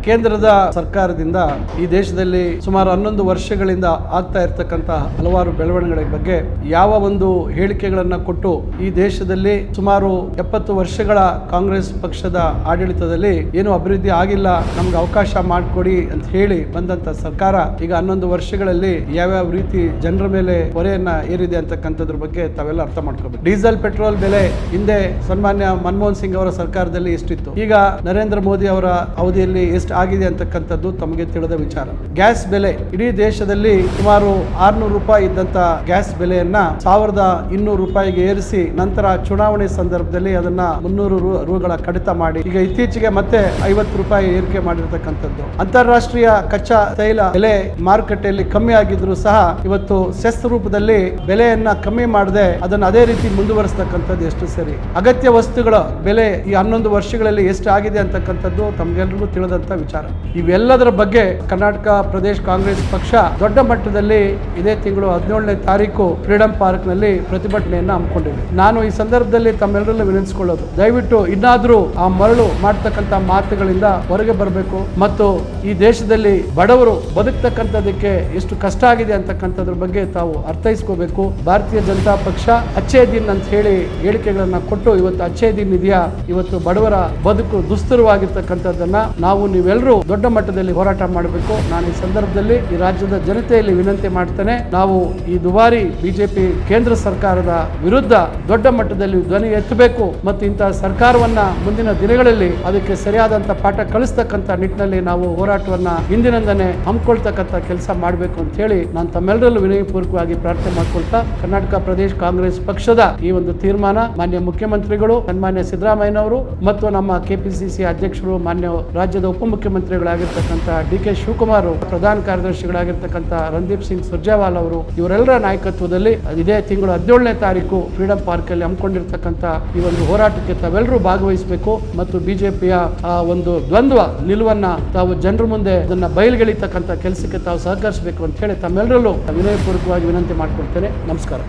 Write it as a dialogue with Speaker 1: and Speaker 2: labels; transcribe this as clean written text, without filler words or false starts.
Speaker 1: ಕೇಂದ್ರದ ಸರ್ಕಾರದಿಂದ ಈ ದೇಶದಲ್ಲಿ ಸುಮಾರು 11 ವರ್ಷಗಳಿಂದ ಆಗ್ತಾ ಇರತಕ್ಕಂತ ಹಲವಾರು ಬೆಳವಣಿಗೆಗಳ ಬಗ್ಗೆ ಯಾವ ಒಂದು ಹೇಳಿಕೆಗಳನ್ನ ಕೊಟ್ಟು ಈ ದೇಶದಲ್ಲಿ ಸುಮಾರು 70 ವರ್ಷಗಳ ಕಾಂಗ್ರೆಸ್ ಪಕ್ಷದ ಆಡಳಿತದಲ್ಲಿ ಏನು ಅಭಿವೃದ್ಧಿ ಆಗಿಲ್ಲ, ನಮ್ಗೆ ಅವಕಾಶ ಮಾಡಿಕೊಡಿ ಅಂತ ಹೇಳಿ ಬಂದಂತ ಸರ್ಕಾರ ಈಗ 11 ವರ್ಷಗಳಲ್ಲಿ ಯಾವ್ಯಾವ ರೀತಿ ಜನರ ಮೇಲೆ ಹೊರೆಯನ್ನ ಏರಿದೆ ಅಂತಕ್ಕಂಥದ್ರ ಬಗ್ಗೆ ತಾವೆಲ್ಲ ಅರ್ಥ ಮಾಡ್ಕೋಬೇಕು. ಡೀಸೆಲ್ ಪೆಟ್ರೋಲ್ ಬೆಲೆ ಹಿಂದೆ ಸನ್ಮಾನ್ಯ ಮನಮೋಹನ್ ಸಿಂಗ್ ಅವರ ಸರ್ಕಾರದಲ್ಲಿ ಎಷ್ಟಿತ್ತು, ಈಗ ನರೇಂದ್ರ ಮೋದಿ ಅವರ ಅವಧಿಯಲ್ಲಿ ಎಷ್ಟು ಆಗಿದೆ ಅಂತಕ್ಕಂಥದ್ದು ತಮಗೆ ತಿಳಿದ ವಿಚಾರ. ಗ್ಯಾಸ್ ಬೆಲೆ ಇಡೀ ದೇಶದಲ್ಲಿ ಸುಮಾರು 600 ರೂಪಾಯಿ ಇದ್ದಂತ ಗ್ಯಾಸ್ ಬೆಲೆಯನ್ನ 1200 ರೂಪಾಯಿಗೆ ಏರಿಸಿ ನಂತರ ಚುನಾವಣೆ ಸಂದರ್ಭದಲ್ಲಿ ಅದನ್ನ 300 ರೂಗಳ ಕಡಿತ ಮಾಡಿ ಈಗ ಇತ್ತೀಚೆಗೆ ಮತ್ತೆ 50 ರೂಪಾಯಿ ಏರಿಕೆ ಮಾಡಿರ್ತಕ್ಕಂಥದ್ದು. ಅಂತಾರಾಷ್ಟ್ರೀಯ ಕಚ್ಚಾ ತೈಲ ಬೆಲೆ ಮಾರುಕಟ್ಟೆಯಲ್ಲಿ ಕಮ್ಮಿ ಆಗಿದ್ರು ಸಹ ಇವತ್ತು ಸೆಸ್ ರೂಪದಲ್ಲಿ ಬೆಲೆಯನ್ನ ಕಮ್ಮಿ ಮಾಡದೆ ಅದನ್ನ ಅದೇ ರೀತಿ ಮುಂದುವರಿಸತಕ್ಕಂಥದ್ದು ಎಷ್ಟು ಸರಿ. ಅಗತ್ಯ ವಸ್ತುಗಳ ಬೆಲೆ ಈ 11 ವರ್ಷಗಳಲ್ಲಿ ಎಷ್ಟು ಆಗಿದೆ ಅಂತಕ್ಕಂಥದ್ದು ತಮ್ಗೆಲ್ರಿಗೂ ತಿಳಿದಂತ ವಿಚಾರ. ಇವೆಲ್ಲದರ ಬಗ್ಗೆ ಕರ್ನಾಟಕ ಪ್ರದೇಶ ಕಾಂಗ್ರೆಸ್ ಪಕ್ಷ ದೊಡ್ಡ ಮಟ್ಟದಲ್ಲಿ ಇದೇ ತಿಂಗಳು 17ನೇ ತಾರೀಕು ಫ್ರೀಡಂ ಪಾರ್ಕ್ ನಲ್ಲಿ ಪ್ರತಿಭಟನೆಯನ್ನ ಹಮ್ಮಿಕೊಂಡಿದೆ. ನಾನು ಈ ಸಂದರ್ಭದಲ್ಲಿ ತಮ್ಮೆಲ್ಲರಲ್ಲೂ ವಿನಂತಿಸಿಕೊಳ್ಳೋದು, ದಯವಿಟ್ಟು ಇನ್ನಾದ್ರೂ ಆ ಮರಳು ಮಾಡ್ತಕ್ಕಂಥ ಮಾತುಗಳಿಂದ ಹೊರಗೆ ಬರಬೇಕು ಮತ್ತು ಈ ದೇಶದಲ್ಲಿ ಬಡವರು ಬದುಕ್ತಕ್ಕಂಥದಕ್ಕೆ ಎಷ್ಟು ಕಷ್ಟ ಆಗಿದೆ ಅಂತಕ್ಕಂಥದ್ರ ಬಗ್ಗೆ ತಾವು ಅರ್ಥೈಸ್ಕೋಬೇಕು. ಭಾರತೀಯ ಜನತಾ ಪಕ್ಷ ಅಚ್ಚೇ ದಿನ್ ಅಂತ ಹೇಳಿ ಹೇಳಿಕೆಗಳನ್ನ ಕೊಟ್ಟು ಇವತ್ತು ಅಚ್ಚೇ ದಿನ್ ಇದೆಯಾ, ಇವತ್ತು ಬಡವರ ಬದುಕು ದುಸ್ತರವಾಗಿರ್ತಕ್ಕಂಥದ್ದನ್ನ ನಾವು ನೀವೆಲ್ಲರೂ ದೊಡ್ಡ ಮಟ್ಟದಲ್ಲಿ ಹೋರಾಟ ಮಾಡಬೇಕು. ನಾನು ಈ ಸಂದರ್ಭದಲ್ಲಿ ಈ ರಾಜ್ಯದ ಜನತೆಯಲ್ಲಿ ವಿನಂತಿ ಮಾಡ್ತೇನೆ, ನಾವು ಈ ದುಬಾರಿ ಬಿಜೆಪಿ ಕೇಂದ್ರ ಸರ್ಕಾರದ ವಿರುದ್ಧ ದೊಡ್ಡ ಮಟ್ಟದಲ್ಲಿ ಧ್ವನಿ ಎತ್ತಬೇಕು ಮತ್ತು ಇಂತಹ ಸರ್ಕಾರವನ್ನ ಮುಂದಿನ ದಿನಗಳಲ್ಲಿ ಅದಕ್ಕೆ ಸರಿಯಾದಂತ ಪಾಠ ಕಲಿಸ್ತಕ್ಕಂಥ ನಿಟ್ಟಿನಲ್ಲಿ ನಾವು ಹೋರಾಟವನ್ನ ಹಿಂದಿನಿಂದನೇ ಹಮ್ಮಿಕೊಳ್ತಕ್ಕಂಥ ಕೆಲಸ ಮಾಡಬೇಕು ಅಂತ ಹೇಳಿ ನಾನು ತಮ್ಮೆಲ್ಲರಲ್ಲೂ ವಿನಯಪೂರ್ವಕವಾಗಿ ಪ್ರಾರ್ಥನೆ ಮಾಡ್ಕೊಳ್ತಾ, ಕರ್ನಾಟಕ ಪ್ರದೇಶ ಕಾಂಗ್ರೆಸ್ ಪಕ್ಷದ ಈ ಒಂದು ತೀರ್ಮಾನ ಮಾನ್ಯ ಮುಖ್ಯಮಂತ್ರಿಗಳು ಸನ್ಮಾನ್ಯ ಸಿದ್ದರಾಮಯ್ಯನವರು ಮತ್ತು ನಮ್ಮ ಕೆಪಿಸಿಸಿ ಅಧ್ಯಕ್ಷರು ಮಾನ್ಯ ರಾಜ್ಯದ ಉಪಮುಖ್ಯಮಂತ್ರಿಗಳಾಗಿರ್ತಕ್ಕಂಥ ಡಿ.ಕೆ. ಶಿವಕುಮಾರ್, ಪ್ರಧಾನ ಕಾರ್ಯದರ್ಶಿಗಳಾಗಿರ್ತಕ್ಕಂಥ ರಣದೀಪ್ ಸಿಂಗ್ ಸುರ್ಜೇವಾಲಾ ಅವರು, ಇವರೆಲ್ಲರ ನಾಯಕತ್ವದಲ್ಲಿ ಇದೇ ತಿಂಗಳು 17ನೇ ತಾರೀಕು ಫ್ರೀಡಂ ಪಾರ್ಕ್ ಅಲ್ಲಿ ಹಮ್ಮಿಕೊಂಡಿರ್ತಕ್ಕಂಥ ಈ ಒಂದು ಹೋರಾಟಕ್ಕೆ ತಾವೆಲ್ಲರೂ ಭಾಗವಹಿಸಬೇಕು ಮತ್ತು ಬಿಜೆಪಿಯ ಒಂದು ದ್ವಂದ್ವ ನಿಲುವನ್ನ ತಾವು ಜನರ ಮುಂದೆ ಅದನ್ನ ಬಯಲ್ಗೆಳಿತಕ್ಕಂಥ ಕೆಲಸಕ್ಕೆ ತಾವು ಸಹಕರಿಸಬೇಕು ಅಂತ ಹೇಳಿ ತಮ್ಮೆಲ್ಲರಲ್ಲೂ ವಿನಯಪೂರ್ವಕವಾಗಿ ವಿನಂತಿ ಮಾಡಿಕೊಡ್ತೇನೆ. ನಮಸ್ಕಾರ.